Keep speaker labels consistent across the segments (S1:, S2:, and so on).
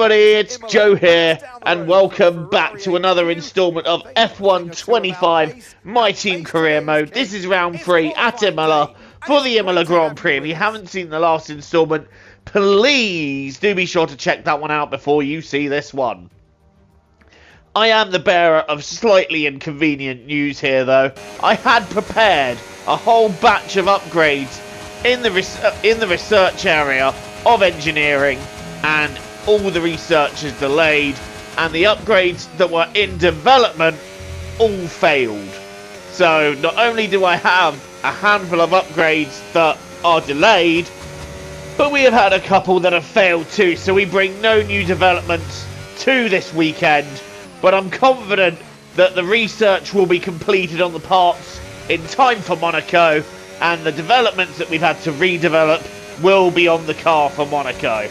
S1: everybody, it's Joe here, and welcome back to another instalment of F1 25 My Team Career Mode. This is round 3 at Imola for the Imola Grand Prix. If you haven't seen the last instalment, please do be sure to check that one out before you see this one. I am the bearer of slightly inconvenient news here, though. I had prepared a whole batch of upgrades in the research area of engineering, and all the research is delayed, and the upgrades that were in development all failed. So not only do I have a handful of upgrades that are delayed, but we have had a couple that have failed too, so we bring no new developments to this weekend. But I'm confident that the research will be completed on the parts in time for Monaco, and the developments that we've had to redevelop will be on the car for Monaco.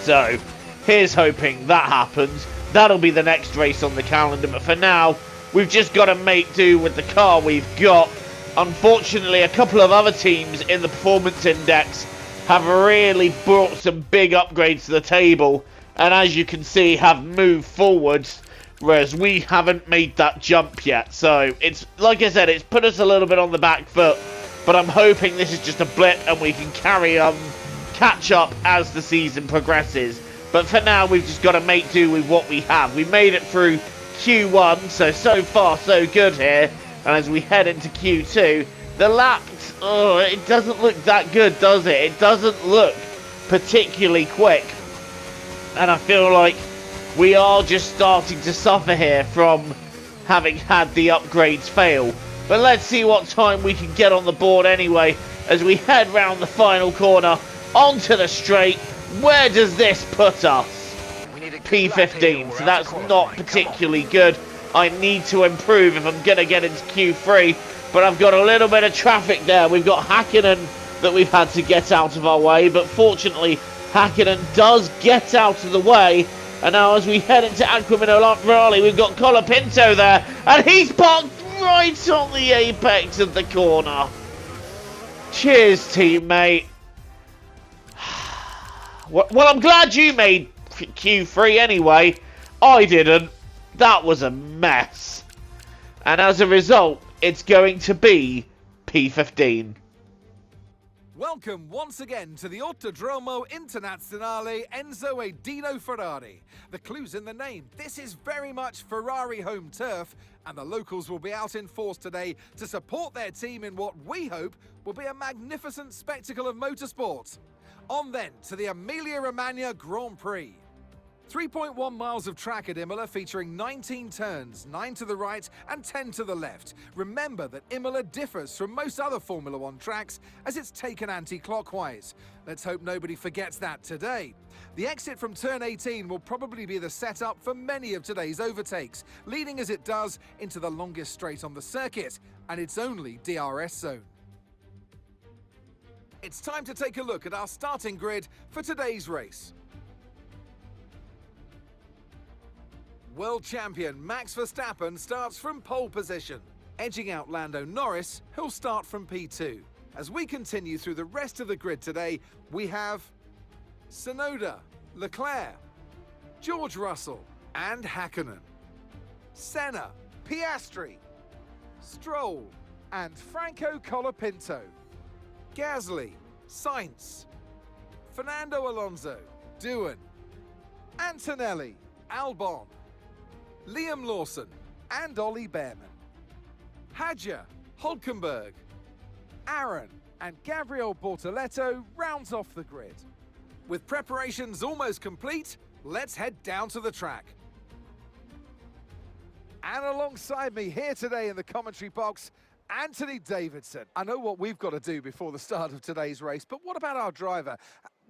S1: So here's hoping that happens. That'll be the next race on the calendar, but for now we've just got to make do with the car we've got. Unfortunately, a couple of other teams in the performance index have really brought some big upgrades to the table, and as you can see, have moved forwards, whereas we haven't made that jump yet. So it's, like I said, it's put us a little bit on the back foot, but I'm hoping this is just a blip and we can catch up as the season progresses. But for now, we've just got to make do with what we have. We made it through Q1, so far so good here. And as we head into Q2, the laps, it doesn't look that good, does it? It doesn't look particularly quick. And I feel like we are just starting to suffer here from having had the upgrades fail. But let's see what time we can get on the board anyway, as we head round the final corner onto the straight. Where does this put us? P15, so that's not particularly good. I need to improve if I'm going to get into Q3, but I've got a little bit of traffic there. We've got Hakkinen that we've had to get out of our way, but fortunately Hakkinen does get out of the way. And now as we head into Aquamin we've got Colapinto there, and he's parked right on the apex of the corner. Cheers, teammate. Well, I'm glad you made Q3 anyway. I didn't. That was a mess. And as a result, it's going to be P15.
S2: Welcome once again to the Autodromo Internazionale Enzo e Dino Ferrari. The clue's in the name. This is very much Ferrari home turf, and the locals will be out in force today to support their team in what we hope will be a magnificent spectacle of motorsport. On then to the Emilia-Romagna Grand Prix. 3.1 miles of track at Imola, featuring 19 turns, 9 to the right and 10 to the left. Remember that Imola differs from most other Formula One tracks as it's taken anti-clockwise. Let's hope nobody forgets that today. The exit from turn 18 will probably be the setup for many of today's overtakes, leading as it does into the longest straight on the circuit and its only DRS zone. It's time to take a look at our starting grid for today's race. World champion Max Verstappen starts from pole position, edging out Lando Norris, who'll start from P2. As we continue through the rest of the grid today, we have Tsunoda, Leclerc, George Russell and Hakkinen, Senna, Piastri, Stroll and Franco Colapinto, Gasly, Sainz, Fernando Alonso, Doohan, Antonelli, Albon, Liam Lawson and Ollie Behrman, Hadjar, Hulkenberg, Aaron and Gabriel Bortoleto rounds off the grid. With preparations almost complete, let's head down to the track. And alongside me here today in the commentary box, Anthony Davidson. I know what we've got to do before the start of today's race, but what about our driver?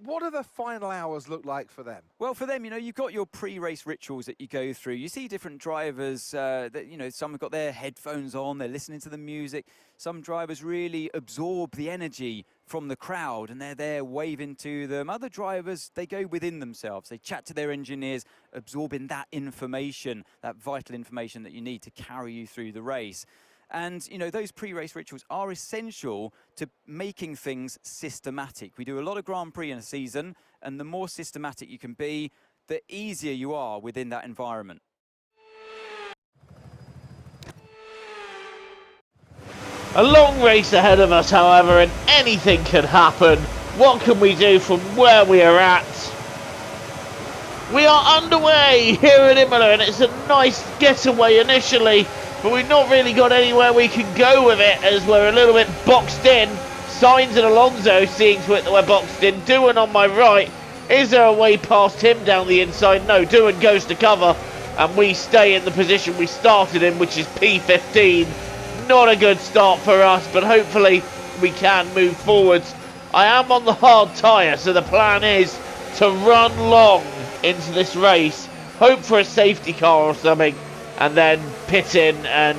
S2: What do the final hours look like for them?
S3: Well, for them, you've got your pre-race rituals that you go through. You see different drivers that, some have got their headphones on, they're listening to the music. Some drivers really absorb the energy from the crowd and they're there waving to them. Other drivers, they go within themselves. They chat to their engineers, absorbing that information, that vital information that you need to carry you through the race. And, those pre-race rituals are essential to making things systematic. We do a lot of Grand Prix in a season, and the more systematic you can be, the easier you are within that environment.
S1: A long race ahead of us, however, and anything can happen. What can we do from where we are at? We are underway here at Imola, and it's a nice getaway initially, but we've not really got anywhere we can go with it as we're a little bit boxed in. Sainz and Alonso seeing to it that we're boxed in. Doohan on my right. Is there a way past him down the inside? No, Doohan goes to cover, and we stay in the position we started in, which is P15. Not a good start for us, but hopefully we can move forwards. I am on the hard tyre, so the plan is to run long into this race, hope for a safety car or something, and then pit in and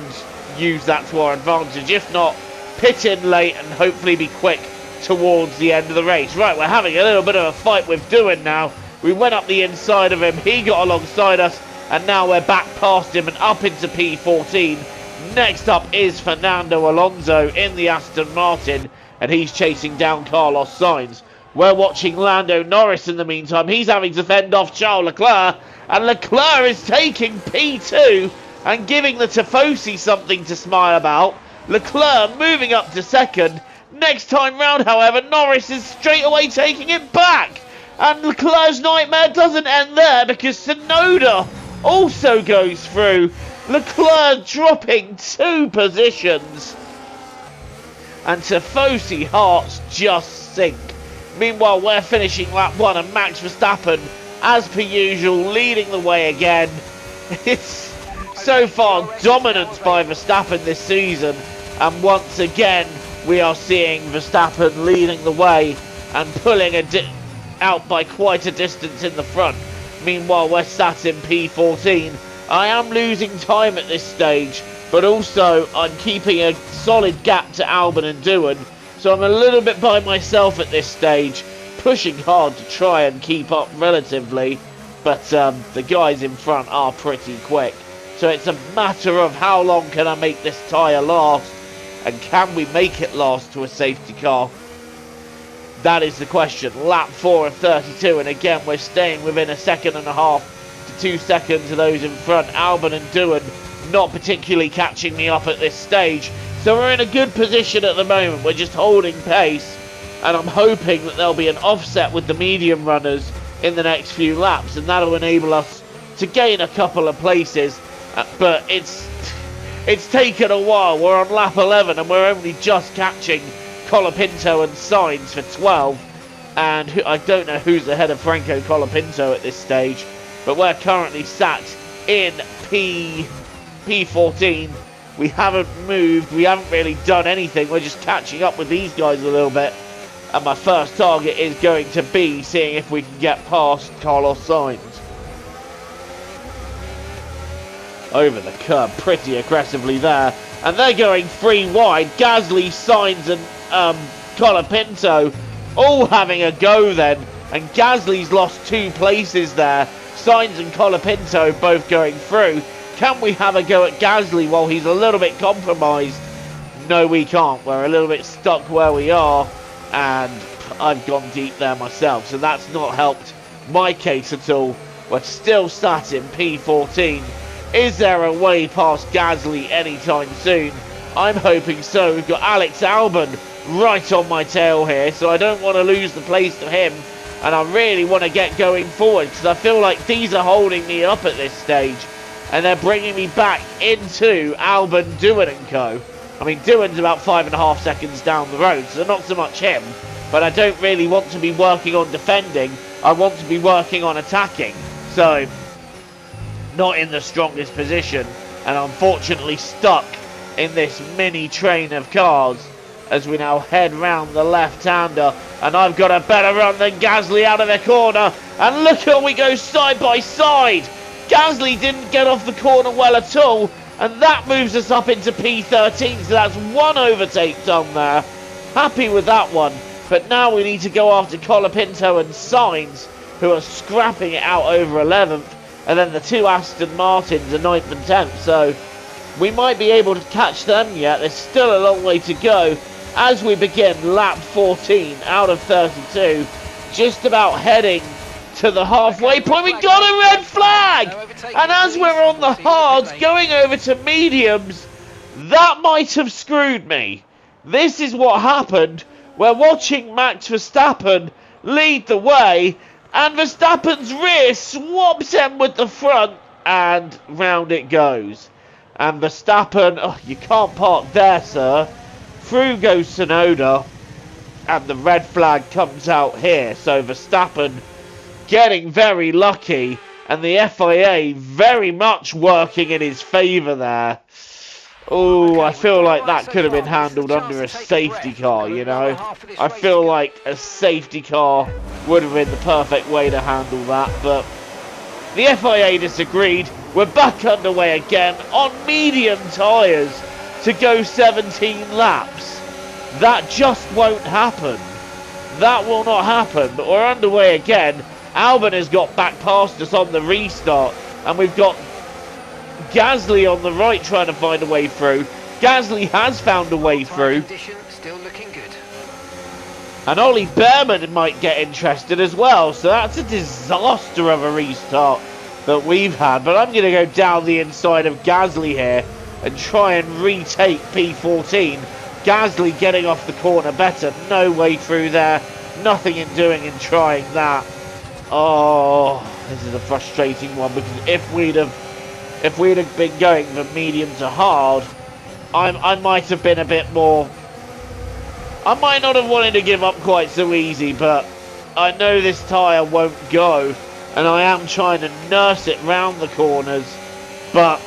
S1: use that to our advantage. If not, pit in late and hopefully be quick towards the end of the race. Right, we're having a little bit of a fight with Doohan now. We went up the inside of him, he got alongside us, and now we're back past him and up into P14. Next up is Fernando Alonso in the Aston Martin, and he's chasing down Carlos Sainz. We're watching Lando Norris in the meantime. He's having to fend off Charles Leclerc, and Leclerc is taking P2 and giving the Tifosi something to smile about. Leclerc moving up to second. Next time round, however, Norris is straight away taking it back. And Leclerc's nightmare doesn't end there because Tsunoda also goes through. Leclerc dropping 2 positions. And Tifosi hearts just sink. Meanwhile, we're finishing lap 1 and Max Verstappen, as per usual, leading the way again. It's so far dominance by Verstappen this season. And once again, we are seeing Verstappen leading the way and pulling out by quite a distance in the front. Meanwhile, we're sat in P14. I am losing time at this stage, but also I'm keeping a solid gap to Albon and Doohan, so I'm a little bit by myself at this stage, pushing hard to try and keep up relatively, but the guys in front are pretty quick. So it's a matter of how long can I make this tyre last, and can we make it last to a safety car? That is the question. Lap 4 of 32, and again we're staying within 1.5 seconds to 2 seconds of those in front. Albon and Doohan not particularly catching me up at this stage, so we're in a good position at the moment. We're just holding pace, and I'm hoping that there'll be an offset with the medium runners in the next few laps, and that'll enable us to gain a couple of places, but it's taken a while. We're on lap 11 and we're only just catching Colapinto and Sainz for 12, and I don't know who's ahead of Franco Colapinto at this stage, but we're currently sat in P14. We haven't moved, we haven't really done anything, we're just catching up with these guys a little bit, and my first target is going to be seeing if we can get past Carlos Sainz. Over the curb pretty aggressively there, and they're going 3 wide. Gasly, Sainz and Colapinto all having a go then, and Gasly's lost 2 places there. Sainz and Colapinto both going through. Can we have a go at Gasly while he's a little bit compromised? No, we can't. We're a little bit stuck where we are, and I've gone deep there myself, so that's not helped my case at all. We're still sat in P14. Is there a way past Gasly anytime soon? I'm hoping so. We've got Alex Albon right on my tail here, so I don't want to lose the place to him, and I really want to get going forward because I feel like these are holding me up at this stage, and they're bringing me back into Albon, Doohan and co. I mean, Doohan's about 5.5 seconds down the road, so not so much him, but I don't really want to be working on defending. I want to be working on attacking, so not in the strongest position, and unfortunately stuck in this mini train of cars as we now head round the left-hander, and I've got a better run than Gasly out of the corner, and look how we go side by side. Gasly didn't get off the corner well at all, and that moves us up into P13, so that's 1 overtake done there. Happy with that one, but now we need to go after Colapinto and Sainz, who are scrapping it out over 11th, and then the 2 Aston Martins are 9th and 10th, so we might be able to catch them yet. There's still a long way to go as we begin lap 14 out of 32, just about heading to the halfway point. We got a red flag! And as we're on the hards, going over to mediums, that might have screwed me. This is what happened. We're watching Max Verstappen lead the way, and Verstappen's rear swaps him with the front, and round it goes. And Verstappen, oh, you can't park there, sir. Through goes Tsunoda, and the red flag comes out here. So Verstappen getting very lucky, and the FIA very much working in his favour there. Oh, I feel like that could have been handled under a safety car, you know. I feel like a safety car would have been the perfect way to handle that, but the FIA disagreed. We're back underway again on medium tyres to go 17 laps. That just won't happen. That will not happen, but we're underway again. Albon has got back past us on the restart, and we've got Gasly on the right trying to find a way through. Gasly has found a way through.
S4: Still looking good.
S1: And Ollie Behrman might get interested as well. So that's a disaster of a restart that we've had. But I'm going to go down the inside of Gasly here and try and retake P14. Gasly getting off the corner better. No way through there. Nothing in doing in trying that. Oh, this is a frustrating one, because if we'd have been going from medium to hard, I might have been a bit more. I might not have wanted to give up quite so easy, but I know this tyre won't go, and I am trying to nurse it round the corners, but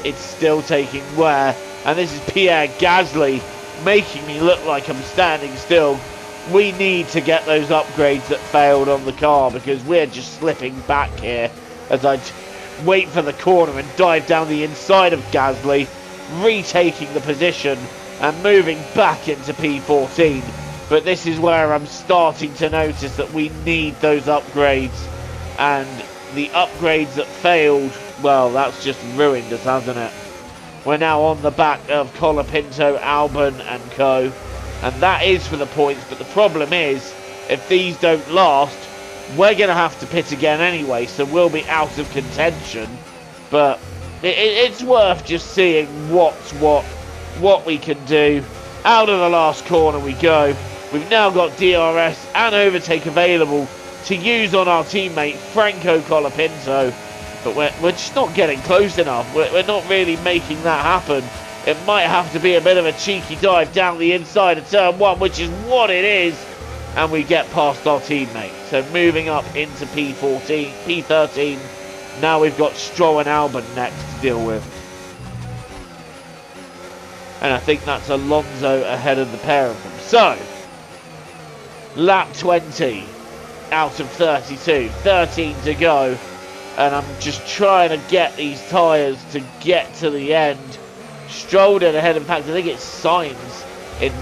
S1: it's still taking wear. And this is Pierre Gasly making me look like I'm standing still. We need to get those upgrades that failed on the car, because we're just slipping back here as I wait for the corner and dive down the inside of Gasly, retaking the position and moving back into P14. But this is where I'm starting to notice that we need those upgrades, and the upgrades that failed, well, that's just ruined us, hasn't it? We're now on the back of Colapinto, Albon and co, and that is for the points. But the problem is, if these don't last, we're going to have to pit again anyway, so we'll be out of contention. But it's worth just seeing what we can do. Out of the last corner we go. We've now got DRS and overtake available to use on our teammate Franco Colapinto, but we're just not getting close enough. We're not really making that happen. It might have to be a bit of a cheeky dive down the inside of turn 1, which is what it is, and we get past our teammate. So moving up into P13. Now we've got Stroll and Albon next to deal with. And I think that's Alonso ahead of the pair of them. So, lap 20 out of 32. 13 to go. And I'm just trying to get these tyres to get to the end. Stroll in ahead. In fact, I think it's Sainz in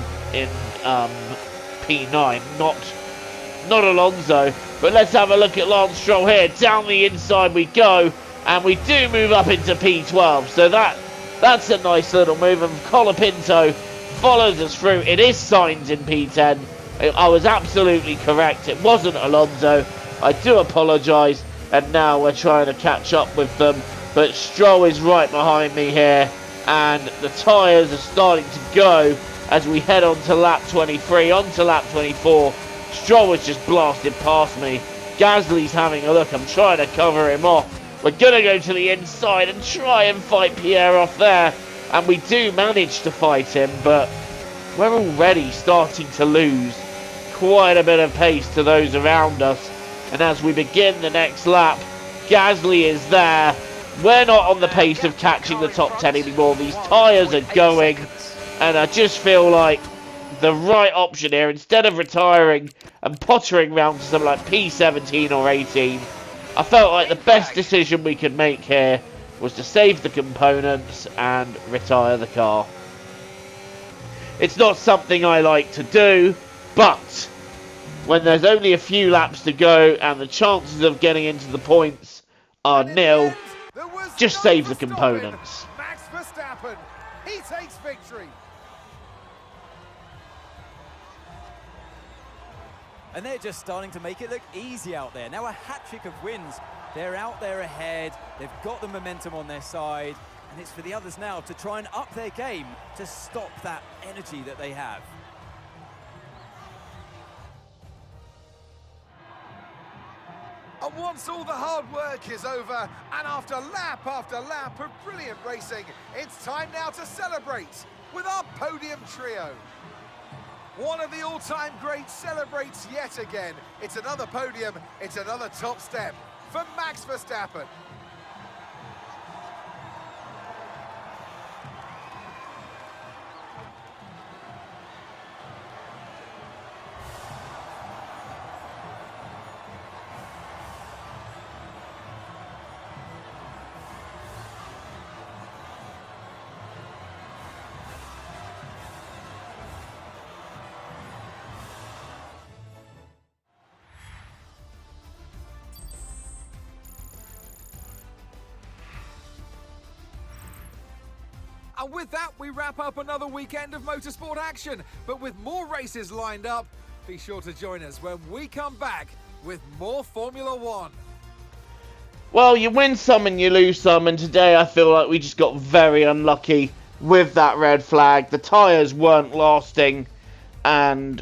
S1: P9, not Alonso. But let's have a look at Lance Stroll here. Down the inside we go, and we do move up into P12. So that's a nice little move. And Colapinto follows us through. It is Sainz in P10. I was absolutely correct. It wasn't Alonso. I do apologise. And now we're trying to catch up with them. But Stroll is right behind me here, and the tyres are starting to go as we head on to lap 23, on to lap 24. Stroll was just blasted past me. Gasly's having a look. I'm trying to cover him off. We're going to go to the inside and try and fight Pierre off there. And we do manage to fight him, but we're already starting to lose quite a bit of pace to those around us. And as we begin the next lap, Gasly is there. We're not on the pace of catching the top 10 anymore. These tyres are going, and I just feel like the right option here, instead of retiring and pottering around to something like P17 or 18, I felt like the best decision we could make here was to save the components and retire the car. It's not something I like to do, but when there's only a few laps to go and the chances of getting into the points are nil, just save the components.
S2: Max Verstappen, he takes victory.
S3: And they're just starting to make it look easy out there. Now a hat-trick of wins. They're out there ahead. They've got the momentum on their side. And it's for the others now to try and up their game to stop that energy that they have.
S2: And once all the hard work is over, and after lap of brilliant racing, it's time now to celebrate with our podium trio. One of the all-time greats celebrates yet again. It's another podium, it's another top step for Max Verstappen. And with that, we wrap up another weekend of motorsport action. But with more races lined up, be sure to join us when we come back with more Formula One.
S1: Well, you win some and you lose some, and today I feel like we just got very unlucky with that red flag. The tyres weren't lasting, and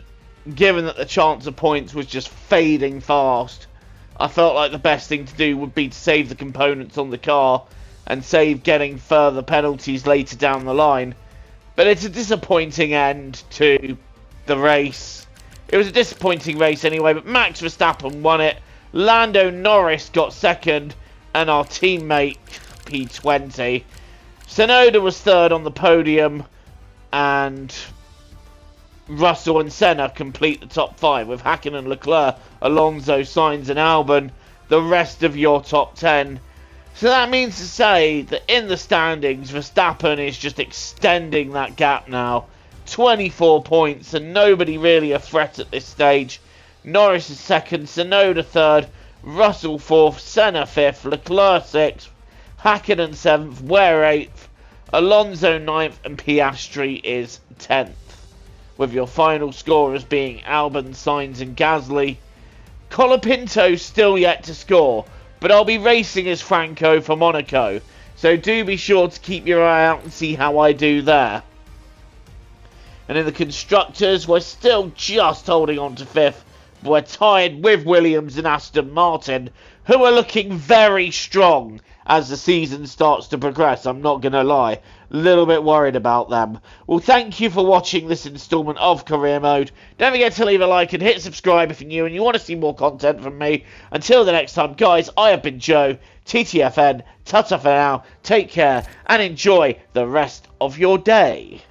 S1: given that the chance of points was just fading fast, I felt like the best thing to do would be to save the components on the car and save getting further penalties later down the line. But it's a disappointing end to the race. It was a disappointing race anyway, but Max Verstappen won it. Lando Norris got second, and our teammate P20. Tsunoda was third on the podium, and Russell and Senna complete the top five, with Hakkinen, Leclerc, Alonso, Sainz and Albon the rest of your top 10. So that means to say that in the standings, Verstappen is just extending that gap now. 24 points, and nobody really a threat at this stage. Norris is second, Tsunoda third, Russell fourth, Senna fifth, Leclerc sixth, Hakkinen seventh, Ware eighth, Alonso ninth, and Piastri is 10th. With your final scorers being Albon, Sainz and Gasly. Colapinto still yet to score, but I'll be racing as Franco for Monaco, so do be sure to keep your eye out and see how I do there. And in the Constructors, we're still just holding on to 5th, but we're tied with Williams and Aston Martin, who are looking very strong as the season starts to progress, I'm not going to lie. A little bit worried about them. Well, thank you for watching this instalment of Career Mode. Don't forget to leave a like and hit subscribe if you're new and you want to see more content from me. Until the next time, guys, I have been Joe, TTFN, ta-ta for now, take care, and enjoy the rest of your day.